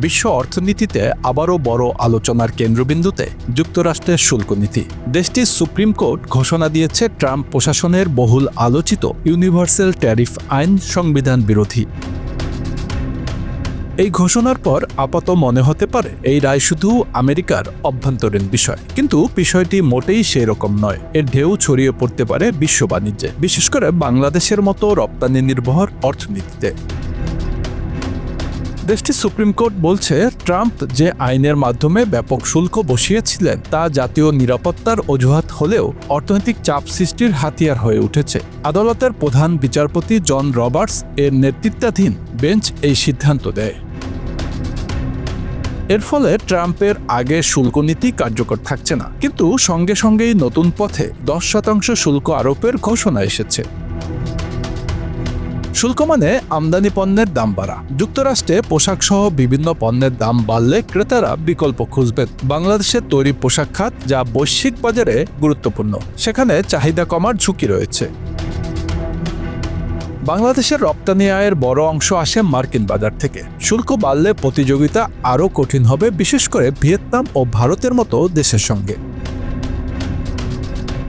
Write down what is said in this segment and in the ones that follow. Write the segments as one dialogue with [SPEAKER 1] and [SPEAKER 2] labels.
[SPEAKER 1] বিশ্ব অর্থনীতিতে আবারও বড় আলোচনার কেন্দ্রবিন্দুতে যুক্তরাষ্ট্রের শুল্ক নীতি। দেশটির সুপ্রিম কোর্ট ঘোষণা দিয়েছে ট্রাম্প প্রশাসনের বহুল আলোচিত ইউনিভার্সাল ট্যারিফ আইন সংবিধান বিরোধী। এই ঘোষণার পর আপাত মনে হতে পারে এই রায় শুধু আমেরিকার অভ্যন্তরীণ বিষয়, কিন্তু বিষয়টি মোটেই সেরকম নয়। এর ঢেউ ছড়িয়ে পড়তে পারে বিশ্ব বাণিজ্যে, বিশেষ করে বাংলাদেশের মতো রপ্তানি নির্ভর অর্থনীতিতে। দেশটির সুপ্রিম কোর্ট বলছে, ট্রাম্প যে আইনের মাধ্যমে ব্যাপক শুল্ক বসিয়েছিলেন তা জাতীয় নিরাপত্তার অজুহাত হলেও অর্থনৈতিক চাপ সৃষ্টির হাতিয়ার হয়ে উঠেছে। আদালতের প্রধান বিচারপতি জন রবার্টস এর নেতৃত্বাধীন বেঞ্চ এই সিদ্ধান্ত দেয়। এর ফলে ট্রাম্পের আগের শুল্ক নীতি কার্যকর থাকছে না, কিন্তু সঙ্গে সঙ্গেই নতুন পথে 10% শুল্ক আরোপের ঘোষণা এসেছে। শুল্ক মানে আমদানি পণ্যের দাম বাড়া। যুক্তরাষ্ট্রে পোশাক সহ বিভিন্ন পণ্যের দাম বাড়লে ক্রেতারা বিকল্প খুঁজবেন। বাংলাদেশের তৈরি পোশাক খাত, যা বৈশ্বিক বাজারে গুরুত্বপূর্ণ, সেখানে চাহিদা কমার ঝুঁকি রয়েছে। বাংলাদেশের রপ্তানি আয়ের বড় অংশ আসে মার্কিন বাজার থেকে। শুল্ক বাড়লে প্রতিযোগিতা আরও কঠিন হবে, বিশেষ করে ভিয়েতনাম ও ভারতের মতো দেশের সঙ্গে।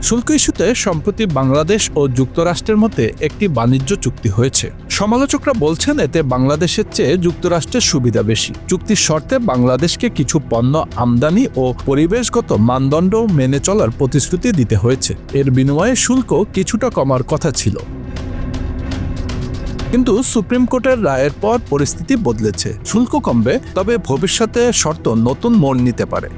[SPEAKER 1] শুল্ক ইস্যুতে সম্প্রতি বাংলাদেশ ও যুক্তরাষ্ট্রের মধ্যে একটি বাণিজ্য চুক্তি হয়েছে। সমালোচকরা বলছেন, এতে বাংলাদেশের চেয়ে যুক্তরাষ্ট্রের সুবিধা বেশি। চুক্তির শর্তে বাংলাদেশকে কিছু পণ্য আমদানি ও পরিবেশগত মানদণ্ড মেনে চলার প্রতিশ্রুতি দিতে হয়েছে। এর বিনিময়ে শুল্ক কিছুটা কমার কথা ছিল, কিন্তু সুপ্রিম কোর্টের রায়ের পর পরিস্থিতি বদলেছে। শুল্ক কমবে, তবে ভবিষ্যতে শর্ত নতুন মোড় নিতে পারে।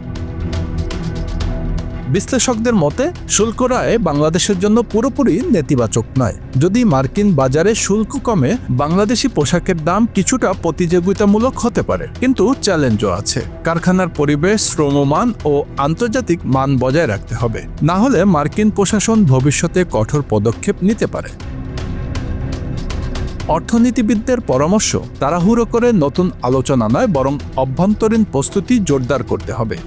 [SPEAKER 1] বিশ্লেষকদের মতে, শুল্ক রায় বাংলাদেশের জন্য পুরোপুরি নেতিবাচক নয়। যদি মার্কিন বাজারে শুল্ক কমে, বাংলাদেশি পোশাকের দাম কিছুটা প্রতিযোগিতামূলক হতে পারে, কিন্তু চ্যালেঞ্জও আছে। কারখানার পরিবেশ, শ্রমমান ও আন্তর্জাতিক মান বজায় রাখতে হবে, না হলে মার্কিন প্রশাসন ভবিষ্যতে কঠোর পদক্ষেপ নিতে পারে। অর্থনীতিবিদদের পরামর্শ, তাড়াহুড়ো করে নতুন আলোচনা নয়, বরং অভ্যন্তরীণ প্রস্তুতি জোরদার করতে হবে।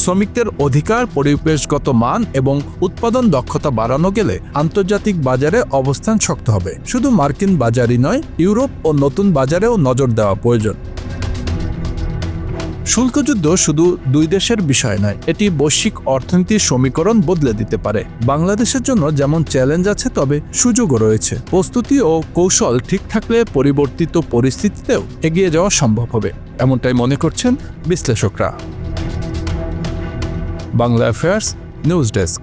[SPEAKER 1] শ্রমিকদের অধিকার, পরিবেশগত মান এবং উৎপাদন দক্ষতা বাড়ানো গেলে আন্তর্জাতিক বাজারে অবস্থান শক্ত হবে। শুধু মার্কিন বাজারই নয়, ইউরোপ ও নতুন বাজারেও নজর দেওয়া প্রয়োজন। শুল্কযুদ্ধ শুধু দুই দেশের বিষয় নয়, এটি বৈশ্বিক অর্থনীতির সমীকরণ বদলে দিতে পারে। বাংলাদেশের জন্য যেমন চ্যালেঞ্জ আছে, তবে সুযোগও রয়েছে। প্রস্তুতি ও কৌশল ঠিক থাকলে পরিবর্তিত পরিস্থিতিতেও এগিয়ে যাওয়া সম্ভব হবে, এমনটাই মনে করছেন বিশ্লেষকরা। Bangla affairs news desk.